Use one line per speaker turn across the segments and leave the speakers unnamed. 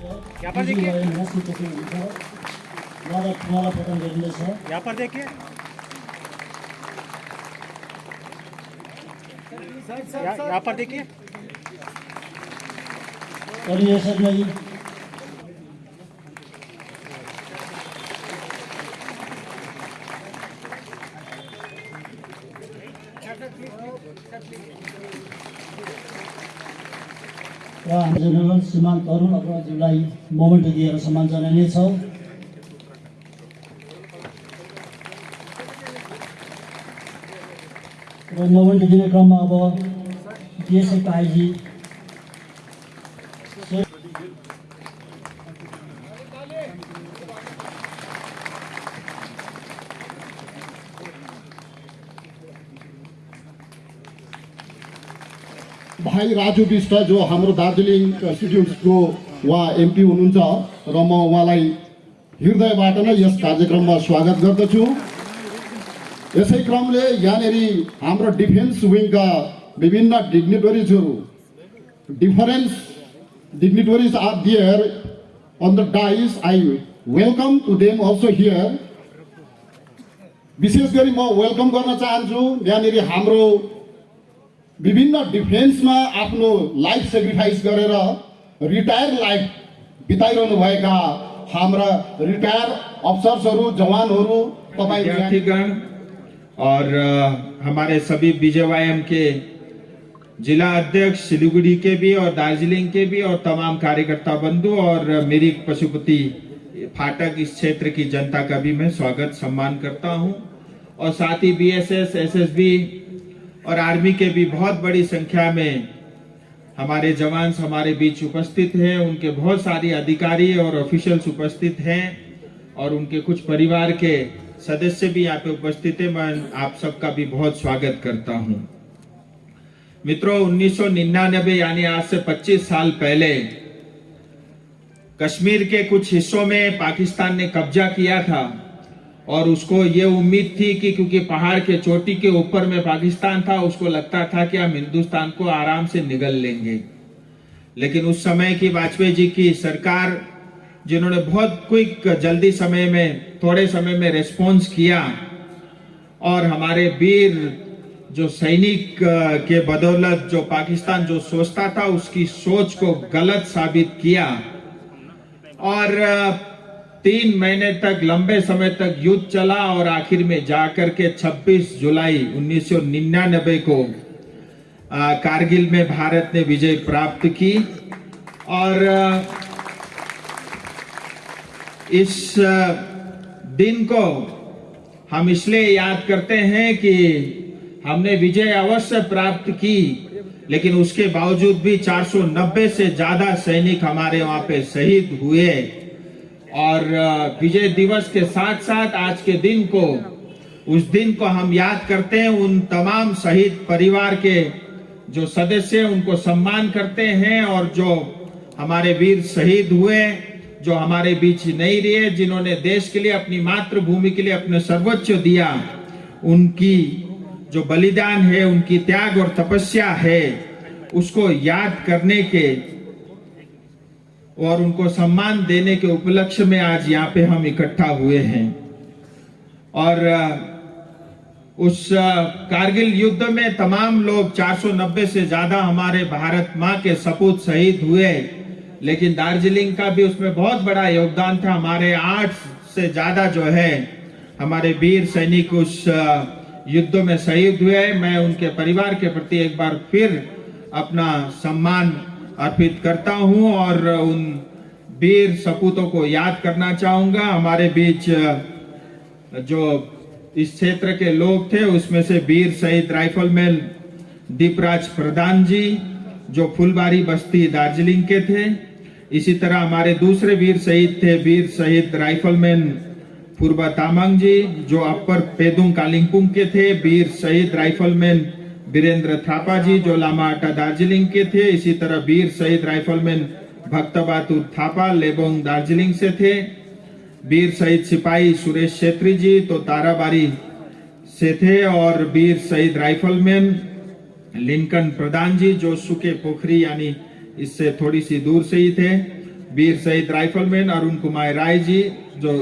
यहाँ पर देखिए,
यहाँ
पर देखिए, यहाँ पर देखिए।
जनरल श्रीमान तरुण अग्रवालज्यूलाई मोमेन्ट दिएर सम्मान जनाइनेछ। र मोमेन्ट दिने क्रममा अब बिएसएफका आइजी
भाई राजु विष्ट जो हाम्रो दार्जिलिङ कन्स्टिट्युन्सीको उहाँ एमपी हुनुहुन्छ र म उहाँलाई हृदयबाट नै यस कार्यक्रममा स्वागत गर्दछु। यसै क्रमले यहाँनिर हाम्रो डिफेन्स विङका विभिन्न डिग्निटरिजहरू dignitaries are there on the dais. I welcome to them also here. विशेष गरी म वेलकम गर्न चाहन्छु यहाँनिर हाम्रो विभिन्न डिफेन्समा आफ्नो लाइफ सेक्रिफाइस गरेर रिटायर लाइफ बिताइरहनु भएका हाम्रा रिटायर अफसर्सहरू, जवानहरू,
विद्यार्थीगण और हमारे सभी बीजेवाईएम के जिला अध्यक्ष सिलीगुड़ी के भी और दार्जिलिंग के भी और तमाम कार्यकर्ता बंधु और मेरी पशुपति फाटक इस क्षेत्र की जनता का भी मैं स्वागत सम्मान करता हूं। और साथ ही बीएसएस, एसएसबी और आर्मी के भी बहुत बड़ी संख्या में हमारे जवान हमारे बीच उपस्थित हैं। उनके बहुत सारे अधिकारी और ऑफिशियल्स उपस्थित हैं और उनके कुछ परिवार के सदस्य भी यहाँ पे उपस्थित हैं। मैं आप सबका भी बहुत स्वागत करता हूँ। मित्रों, 1999 यानी आज से 25 साल पहले कश्मीर के कुछ हिस्सों में पाकिस्तान ने कब्जा किया था और उसको ये उम्मीद थी कि क्योंकि पहाड़ के चोटी के ऊपर में पाकिस्तान था, उसको लगता था कि हम हिंदुस्तान को आराम से निगल लेंगे। लेकिन उस समय की वाजपेयी जी की सरकार, जिन्होंने बहुत क्विक जल्दी समय में, थोड़े समय में रेस्पॉन्स किया और हमारे वीर जो सैनिक के बदौलत जो पाकिस्तान जो सोचता था उसकी सोच को गलत साबित किया और 3 महीने तक, लंबे समय तक युद्ध चला और आखिर में जाकर के 26 जुलाई 1999 को कारगिल में भारत ने विजय प्राप्त की। और इस दिन को हम इसलिए याद करते हैं कि हमने विजय अवश्य प्राप्त की, लेकिन उसके बावजूद भी 490 से ज्यादा सैनिक हमारे वहां पे शहीद हुए। और विजय दिवस के साथ साथ आज के दिन को, उस दिन को हम याद करते हैं, उन तमाम शहीद परिवार के जो सदस्य हैं उनको सम्मान करते हैं और जो हमारे वीर शहीद हुए, जो हमारे बीच नहीं रहे, जिन्होंने देश के लिए, अपनी मातृभूमि के लिए अपने सर्वोच्च दिया, उनकी जो बलिदान है, उनकी त्याग और तपस्या है, उसको याद करने के और उनको सम्मान देने के उपलक्ष्य में आज यहाँ पे हम इकट्ठा हुए हैं। और उस कारगिल युद्ध में तमाम लोग, 490 से ज्यादा हमारे भारत माँ के सपूत शहीद हुए, लेकिन दार्जिलिंग का भी उसमें बहुत बड़ा योगदान था। हमारे 8 से ज्यादा जो है हमारे वीर सैनिक उस युद्ध में शहीद हुए। मैं उनके परिवार के प्रति एक बार फिर अपना सम्मान अर्पित करता हूं और उन वीर सपूतों को याद करना चाहूंगा। हमारे बीच जो इस क्षेत्र के लोग थे उसमें से वीर शहीद राइफलमैन दीपराज प्रधान जी, जो फुलबारी बस्ती दार्जिलिंग के थे। इसी तरह हमारे दूसरे वीर शहीद थे वीर शहीद राइफलमैन फुरबा तामांग जी, जो अपर पेदुंग कालिंगपुंग के थे। वीर शहीद राइफलमैन वीरेंद्र थापा जी, जो लामाटा दार्जिलिंग के थे। इसी तरह वीर शहीद राइफलमैन भक्तबातुर थापा लेबोंग दार्जिलिंग से थे। वीर शहीद सिपाही सुरेश छेत्री जी तो ताराबारी से थे। और वीर शहीद राइफलमैन लिंकन प्रधान जी, जो सुके पोखरी यानी इससे थोड़ी सी दूर से ही थे। वीर शहीद राइफलमैन अरुण कुमार राय जी जो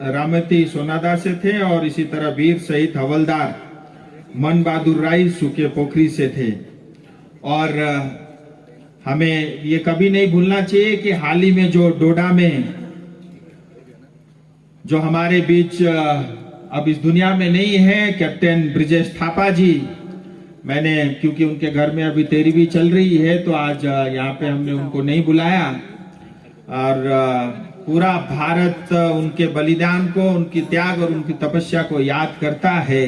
रामती सोनादा से थे, और इसी तरह वीर शहीद हवलदार मन बहादुर राय सुके पोखरी से थे। और हमें ये कभी नहीं भूलना चाहिए कि हाल ही में जो डोडा में जो हमारे बीच अब इस दुनिया में नहीं है, कैप्टन ब्रिजेश थापा जी, मैंने क्योंकि उनके घर में अभी 13वीं चल रही है तो आज यहाँ पे हमने उनको नहीं बुलाया, और पूरा भारत उनके बलिदान को, उनकी त्याग और उनकी तपस्या को याद करता है।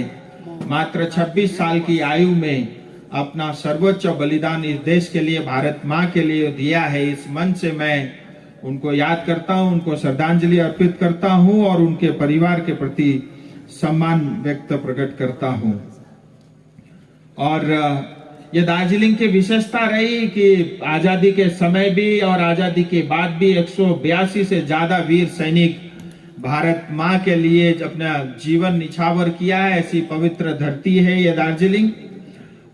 मात्र 26 साल की आयु में अपना सर्वोच्च बलिदान इस देश के लिए, भारत माँ के लिए दिया है। इस मन से मैं उनको याद करता हूँ, उनको श्रद्धांजलि अर्पित करता हूँ और उनके परिवार के प्रति सम्मान व्यक्त प्रकट करता हूँ। और ये दार्जिलिंग की विशेषता रही कि आजादी के समय भी और आजादी के बाद भी 182 से ज्यादा वीर सैनिक भारत माँ के लिए अपना जीवन निछावर किया है। ऐसी पवित्र धरती है ये दार्जिलिंग,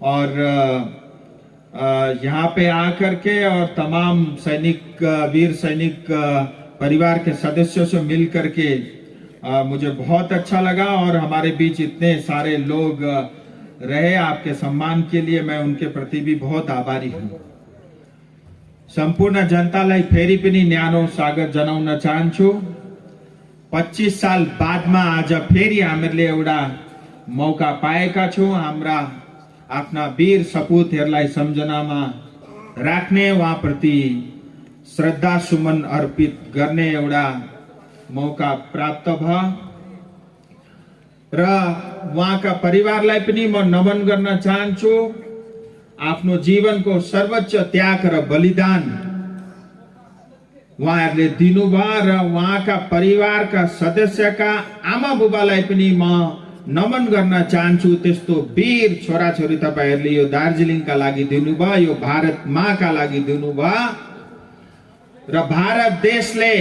और यहाँ पे आकर के और तमाम सैनिक, वीर सैनिक परिवार के सदस्यों से मिल करके मुझे बहुत अच्छा लगा। और हमारे बीच इतने सारे लोग रहे, आपके सम्मान के लिए मैं उनके प्रति भी बहुत आभारी हूँ। संपूर्ण जनतालाई फेरि पनि न्यानो स्वागत जनाउन चाहन्छु। 25 साल बादमा आज फेरि हामीले एउटा मौका पाएका छौँ हाम्रा आफ्ना वीर सपूतहरूलाई सम्झनामा राख्ने, उहाँप्रति श्रद्धा सुमन अर्पित गर्ने एउटा मौका प्राप्त भयो। र उहाँका परिवारलाई पनि म नमन गर्न चाहन्छु। आफ्नो जीवनको सर्वोच्च त्याग र बलिदान उहाँहरूले दिनुभयो, र उहाँका परिवारका सदस्यका आमा बुबालाई पनि म नमन गर्न चाहन्छु। त्यस्तो वीर छोराछोरी तपाईहरूले यो दार्जिलिङका लागि दिनुभयो, यो भारत माँका लागि दिनुभयो, र भारत देशले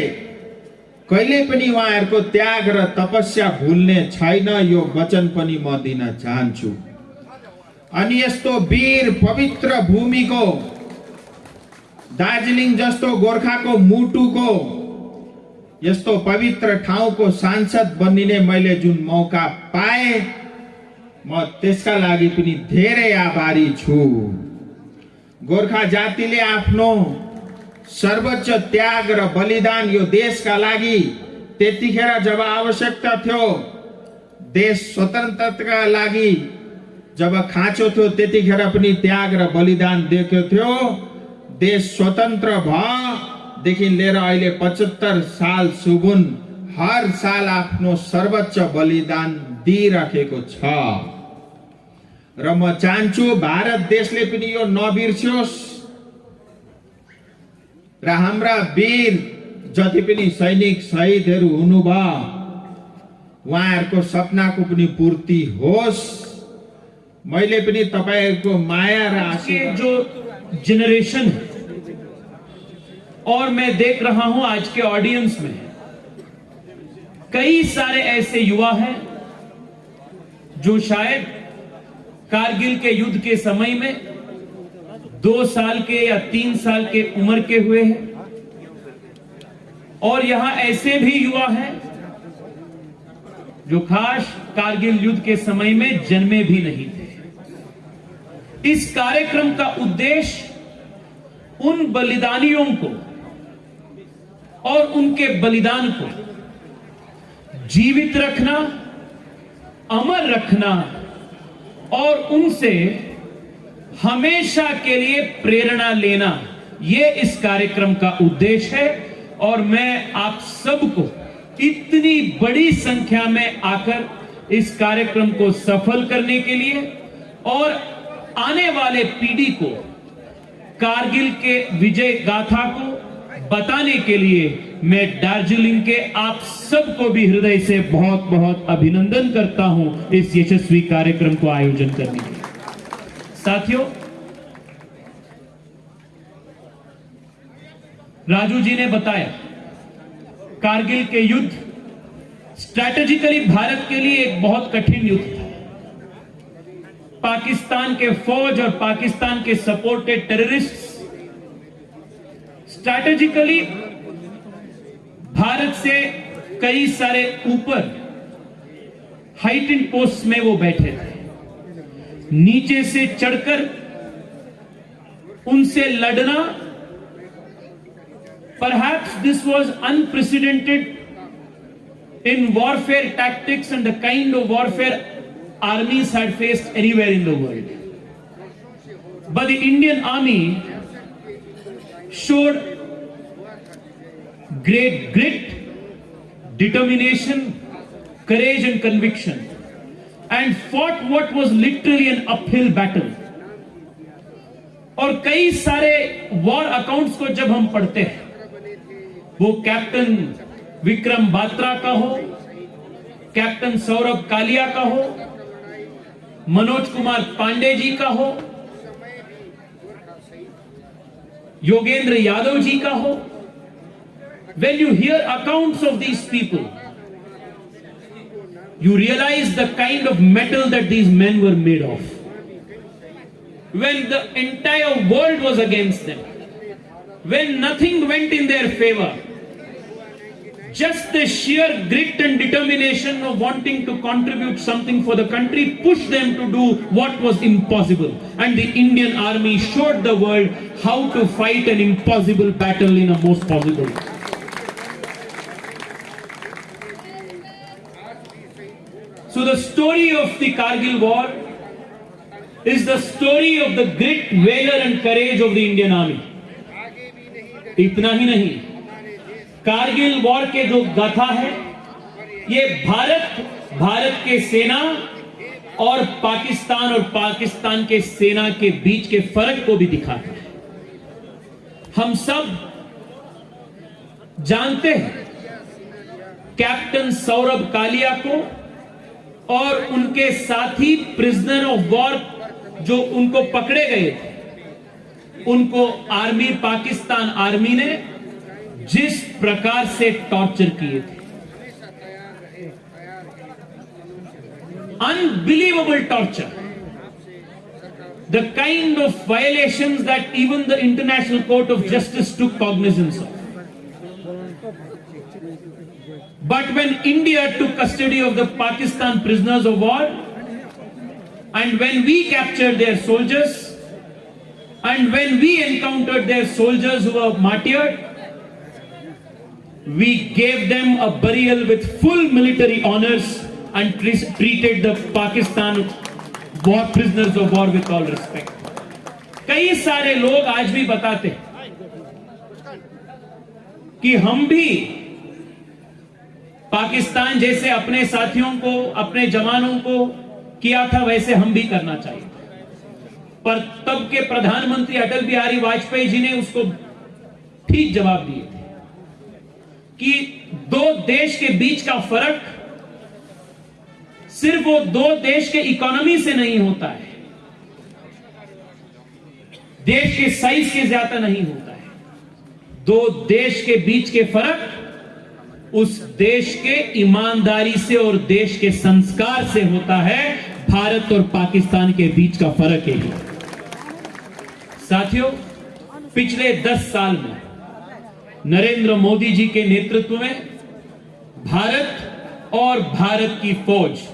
कहिले पनि उहाँहरूको त्याग र तपस्या भुल्ने छैन, यो वचन पनि म दिन चाहन्छु। अनि यस्तो वीर पवित्र भूमिको, दार्जिलिङ जस्तो गोर्खाको मुटुको यस्तो पवित्र ठाउँको सांसद बनिने मैले जुन मौका पाए, म त्यसका लागि पनि धेरै आभारी छु। गोर्खा जातिले आफ्नो सर्वोच्च त्याग र बलिदान यो देशका लागि त्यतिखेर जब आवश्यकता थियो, देश स्वतन्त्रताका लागि जब खाँचो थियो, त्यतिखेर पनि त्याग र बलिदान दिएको थियो। देश स्वतन्त्र भएदेखि लिएर अहिले 75 साल सुबुन हर साल आफ्नो सर्वोच्च बलिदान दिइराखेको छ, र म चाहन्छु भारत देशले पनि यो नबिर्सियोस्, र हाम्रा वीर जति पनि सैनिक शहीदहरू हुनुभयो उहाँहरूको सपनाको पनि पूर्ति होस्। मैले पनि तपाईहरुको माया र आशीर्वाद,
जो जनरेशन है, और मैं देख रहा हूं आज के ऑडियंस में कई सारे ऐसे युवा हैं जो शायद कारगिल के युद्ध के समय में 2 साल के या 3 साल के उम्र के हुए हैं, और यहां ऐसे भी युवा हैं जो खास कारगिल युद्ध के समय में जन्मे भी नहीं थे। इस कार्यक्रम का उद्देश्य उन बलिदानियों को और उनके बलिदान को जीवित रखना, अमर रखना और उनसे हमेशा के लिए प्रेरणा लेना, यह इस कार्यक्रम का उद्देश्य है। और मैं आप सबको इतनी बड़ी संख्या में आकर इस कार्यक्रम को सफल करने के लिए और आने वाले पीढ़ी को कारगिल के विजय गाथा को बताने के लिए मैं दार्जिलिंग के आप सबको भी हृदय से बहुत बहुत अभिनंदन करता हूं इस यशस्वी कार्यक्रम को आयोजन करने के लिए। साथियों, राजू जी ने बताया कारगिल के युद्ध स्ट्रैटेजिकली भारत के लिए एक बहुत कठिन युद्ध था। पाकिस्तान के फौज और पाकिस्तान के सपोर्टेड टेररिस्ट स्ट्रैटेजिकली भारत से कई सारे ऊपर हाइटेड पोस्ट में वो बैठे थे। नीचे से चढ़कर उनसे लड़ना, perhaps this was unprecedented in warfare tactics and the kind of warfare armies had faced anywhere in the world. But the Indian Army showed great grit, determination, courage and conviction, and fought what was literally an uphill battle. और कई सारे war accounts को जब हम पढ़ते हैं, वो captain Vikram Batra का हो, कैप्टन सौरभ कालिया का हो, मनोज कुमार पांडे जी का हो, योगेंद्र यादव जी का हो, when you hear accounts of these people, you realize the kind of metal that these men were made of. When the entire world was against them, when nothing went in their favor, just the sheer grit and determination of wanting to contribute something for the country pushed them to do what was impossible. And the Indian Army showed the world how to fight an impossible battle in a most possible way. So the story of the Kargil war is the story of the grit, valor and courage of the Indian Army. इतना ही नहीं, Kargil war के जो गाथा है, ये भारत के सेना और पाकिस्तान के सेना के बीच के फर्क को भी दिखाता है। हम सब जानते हैं कैप्टन सौरभ कालिया को और उनके साथी प्रिजनर ऑफ वॉर जो उनको पकड़े गए थे, उनको पाकिस्तान आर्मी ने जिस प्रकार से टॉर्चर किए थे, unbelievable torture, the kind of violations that even the International Court of Justice took cognizance of. But when India took custody of the Pakistan prisoners of war, and when we captured their soldiers, and when we encountered their soldiers who were martyred, we gave them a burial with full military honors and treated the Pakistan war prisoners of war with all respect. कई सारे लोग आज भी बताते हैं कि हम भी पाकिस्तान जैसे अपने साथियों को, अपने जवानों को किया था, वैसे हम भी करना चाहिए। पर तब के प्रधानमंत्री अटल बिहारी वाजपेयी जी ने उसको ठीक जवाब दिए थे कि दो देश के बीच का फर्क सिर्फ वो दो देश के इकोनॉमी से नहीं होता है, देश के साइज के ज्यादा नहीं होता है। दो देश के बीच के फर्क उस देश के ईमानदारी से और देश के संस्कार से होता है। भारत और पाकिस्तान के बीच का फर्क है ये। साथियों, पिछले 10 साल में नरेंद्र मोदी जी के नेतृत्व में भारत और भारत की फौज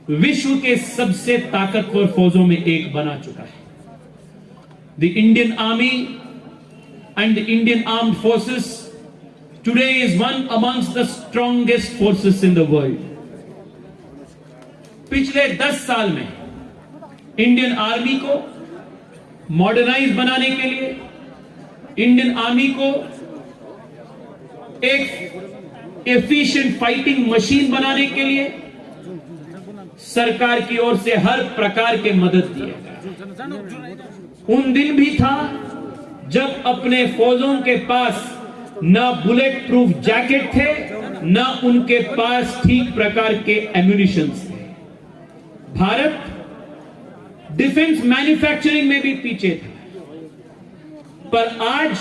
विश्व के सबसे ताकतवर फौजों में एक बना चुका है। The Indian army and the Indian armed forces today is one amongst the strongest forces in the world. पिछले 10 साल में इंडियन आर्मी को मॉडर्नाइज बनाने के लिए, इंडियन आर्मी को एक एफिशिएंट फाइटिंग मशीन बनाने के लिए सरकार की ओर से हर प्रकार के मदद दिए गए। उन दिन भी था जब अपने फौजों के पास न बुलेट प्रूफ जैकेट थे, न उनके पास ठीक प्रकार के एम्युनिशंस थे। भारत डिफेंस मैन्युफैक्चरिंग में भी पीछे था, पर आज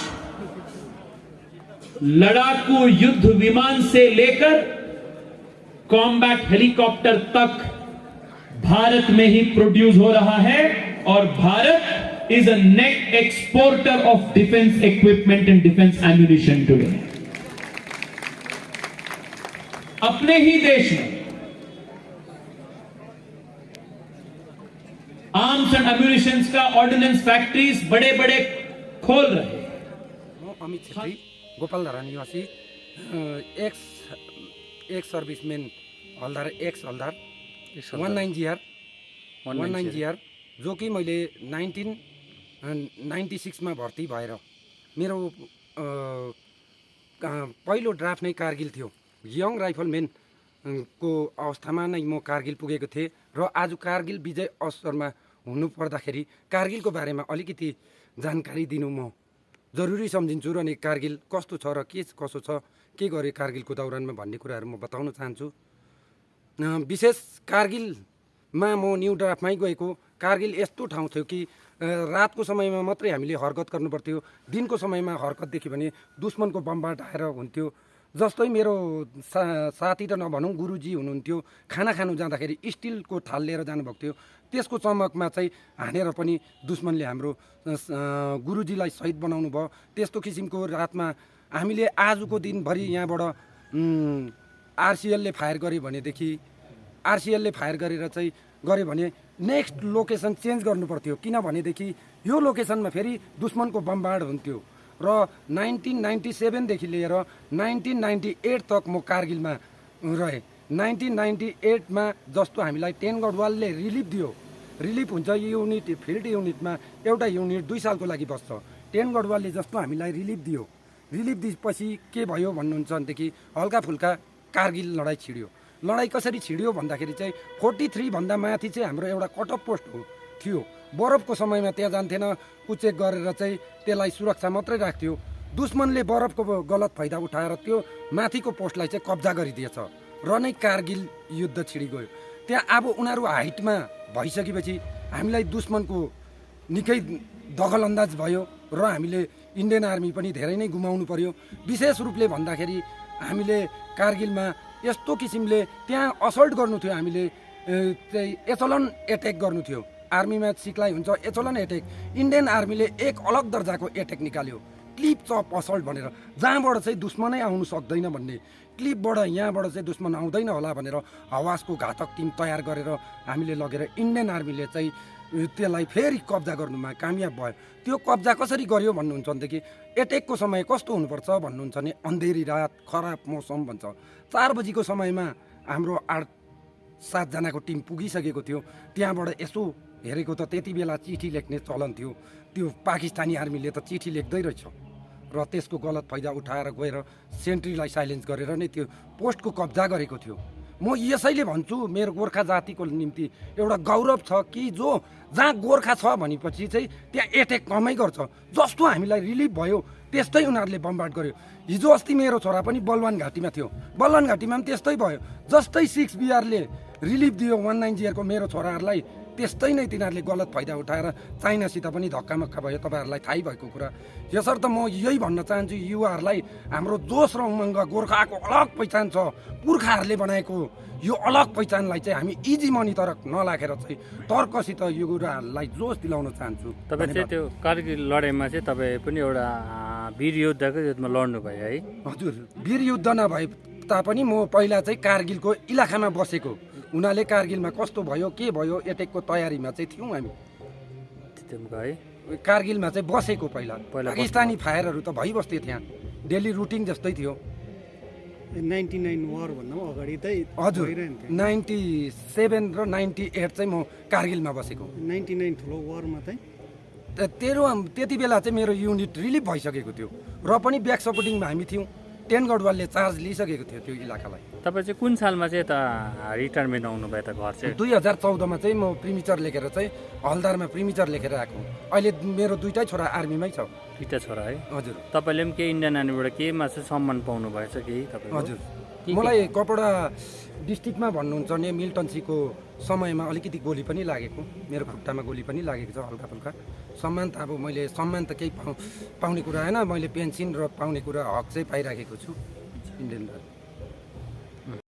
लड़ाकू युद्ध विमान से लेकर कॉम्बैट हेलीकॉप्टर तक भारत में ही प्रोड्यूस हो रहा है और Bharat is a net exporter of defence equipment and defence ammunition today. अपने ही देश में आर्म्स एंड एम्यूनिशंस का ऑर्डिनेंस फैक्ट्रीज बड़े बड़े खोल रहे हैं।
म अमित छेत्री, गोपालधारा निवासी, ex serviceman Haldar, x Haldar 19GR जो कि मैले 1996 में भर्ती भएर मेरो पहिलो ड्राफ्ट नै कारगिल थियो। यङ राइफलमैन को अवस्थामा नै म कारगिल पुगेको थिएँ र आज कारगिल विजय अवसरमा हुनु पर्दाखेरि कारगिलको बारेमा अलिकति जानकारी दिनु म जरुरी सम्झिन्छु र नि कारगिल कस्तो छ र के कसो छ, के गरे कारगिलको दौरानमा भन्ने कुराहरू म बताउन चाहन्छु। विशेष कारगिलमा म न्यू ड्राफ्टमै गएको। कारगिल यस्तो ठाउँ थियो कि रातको समयमा मात्रै हामीले हरकत गर्नुपर्थ्यो, दिनको समयमा हरकत देख्यो भने दुश्मनको बमबाट आएर हुन्थ्यो। जस्तै मेरो साथी त नभनौँ, गुरुजी हुनुहुन्थ्यो, खाना खानु जाँदाखेरि स्टिलको थाल लिएर जानुभएको थियो। त्यसको चमकमा चाहिँ हानेर पनि दुश्मनले हाम्रो गुरुजीलाई शहीद बनाउनु भयो। त्यस्तो किसिमको रातमा हामीले आजको दिनभरि यहाँबाट आरसिएलले फायर गर्यो भने नेक्स्ट लोकेसन चेन्ज गर्नुपर्थ्यो, किनभनेदेखि यो लोकेसनमा फेरि दुश्मनको बमबार्ड हुन्थ्यो। र 1997 देखि लिएर 1998 तक म कारगिलमा रहेँ। 1998 मा जस्तो हामीलाई 10 गढवालले रिलिफ दियो, रिलिफ हुन्छ युनिट, फिल्ड युनिटमा एउटा युनिट 2 सालको लागि बस्छ। 10 गढवालले जस्तो हामीलाई रिलिफ दियो, रिलिफ दिएपछि के भयो भन्नुहुन्छ भनेदेखि हल्का फुल्का कारगिल लडाइँ छिड्यो। लडाइँ कसरी छिड्यो भन्दाखेरि चाहिँ 43 भन्दा माथि चाहिँ हाम्रो एउटा कटअफ पोस्ट थियो। बरफको समयमा त्यहाँ जान्थेन, कुचेक गरेर चाहिँ त्यसलाई सुरक्षा मात्रै राख्थ्यो। दुश्मनले बरफको गलत फाइदा उठाएर त्यो माथिको पोस्टलाई चाहिँ कब्जा गरिदिएछ र नै कारगिल युद्ध छिडिगयो। त्यहाँ अब उनीहरू हाइटमा भइसकेपछि हामीलाई दुश्मनको निकै दखल अन्दाज भयो र हामीले इन्डियन आर्मी पनि धेरै नै गुमाउनु पर्यो। विशेष रूपले भन्दाखेरि हामीले कारगिलमा यस्तो किसिमले त्यहाँ असल्ट गर्नु थियो, हामीले चाहिँ एचलन एटेक गर्नु थियो। आर्मीमा सिक्लाइ हुन्छ एचलन एटेक। इन्डियन आर्मीले एक अलग दर्जाको एटेक निकाल्यो, क्लिप चप असल्ट भनेर, जहाँबाट चाहिँ दुश्मनै आउनु सक्दैन भन्ने। क्लिपबाट यहाँबाट चाहिँ दुश्मन आउँदैन होला भनेर हवासको घातक टिम तयार गरेर हामीले लगेर इन्डियन आर्मीले चाहिँ त्यसलाई फेरि कब्जा गर्नुमा कामयाब भयो। त्यो कब्जा कसरी गर्यो भन्नुहुन्छ भनेदेखि एटेकको समय कस्तो हुनुपर्छ भन्नुहुन्छ भने अन्धेरी रात, खराब मौसम भन्छ। 4 बजीको समयमा हाम्रो 8-7 जनाको टिम पुगिसकेको थियो। त्यहाँबाट यसो हेरेको त त्यति बेला चिठी लेख्ने चलन थियो। त्यो पाकिस्तानी आर्मीले त चिठी लेख्दै रहेछ र त्यसको गलत फाइदा उठाएर गएर सेन्ट्रीलाई साइलेन्स गरेर नै त्यो पोस्टको कब्जा गरेको थियो। म यसैले भन्छु मेरो गोर्खा जातिको निम्ति एउटा गौरव छ कि जहाँ गोर्खा छ भनेपछि चाहिँ त्यहाँ एटेक कमै गर्छ। जस्तो हामीलाई रिलिफ भयो त्यस्तै उनीहरूले बमबार्ड गर्यो। हिजो अस्ति मेरो छोरा पनि बलवान घाटीमा थियो, बलवान घाटीमा पनि त्यस्तै भयो। जस्तै 6BRले रिलिफ दियो 19GRको मेरो छोराहरूलाई, त्यस्तै नै तिनीहरूले गलत फाइदा उठाएर चाइनासित पनि धक्कामक्का भयो। तपाईँहरूलाई थाहै भएको कुरा। यसर्थ म यही भन्न चाहन्छु युवाहरूलाई, हाम्रो जोस र उमङ्ग, गोर्खाको अलग पहिचान छ, पुर्खाहरूले बनाएको यो अलग पहिचानलाई चाहिँ हामी इजी मनी तरफ नलाखेर चाहिँ तर्कसित यो कुराहरूलाई जोस दिलाउन चाहन्छु।
तपाईँ चाहिँ त्यो कारगिल लडाइँमा चाहिँ तपाईँ पनि एउटा वीर योद्धाको युद्धमा लड्नु भयो है?
हजुर, वीर युद्ध नभए तापनि म पहिला चाहिँ कारगिलको इलाकामा बसेको हुनाले कारगिलमा कस्तो भयो के भयो एटेकको तयारीमा चाहिँ थियौँ हामी।
है
कारगिलमा चाहिँ बसेको पहिला पाकिस्तानी फायरहरू त भइबस्थ्यो, त्यहाँ डेली रुटिन जस्तै थियो।
99 वार भन्दा अगाडि चाहिँ
हजुर 97 र 98 चाहिँ म कारगिलमा बसेको।
99 ठुलो वारमा चाहिँ
त्यति बेला चाहिँ मेरो युनिट रिलिफ भइसकेको थियो र पनि ब्याक सपोर्टिङमा हामी थियौँ। 10 गढवालले चार्ज लिइसकेको थियो त्यो इलाकालाई।
तपाईँ चाहिँ कुन सालमा चाहिँ यता रिटायरमेन्ट आउनुभयो त घर चाहिँ?
2014मा चाहिँ म प्रिमिचर लेखेर चाहिँ हलदारमा प्रिमिचर लेखेर आएको। अहिले मेरो 2टै छोरा आर्मीमै छ।
2टा छोरा है?
हजुर।
तपाईँले पनि केही इन्डियन आर्मीबाट केहीमा चाहिँ सम्मान पाउनु भएछ केही तपाईँ?
हजुर, मलाई कपडा डिस्ट्रिक्टमा भन्नुहुन्छ भने मिल्टनसीको समयमा अलिकति गोली पनि लागेको, मेरो खुट्टामा गोली पनि लागेको छ हल्का फुल्का। सम्मान त अब मैले सम्मान त केही पाउने कुरा होइन, मैले पेन्सन र पाउने कुरा हक चाहिँ पाइराखेको छु इन्डियन।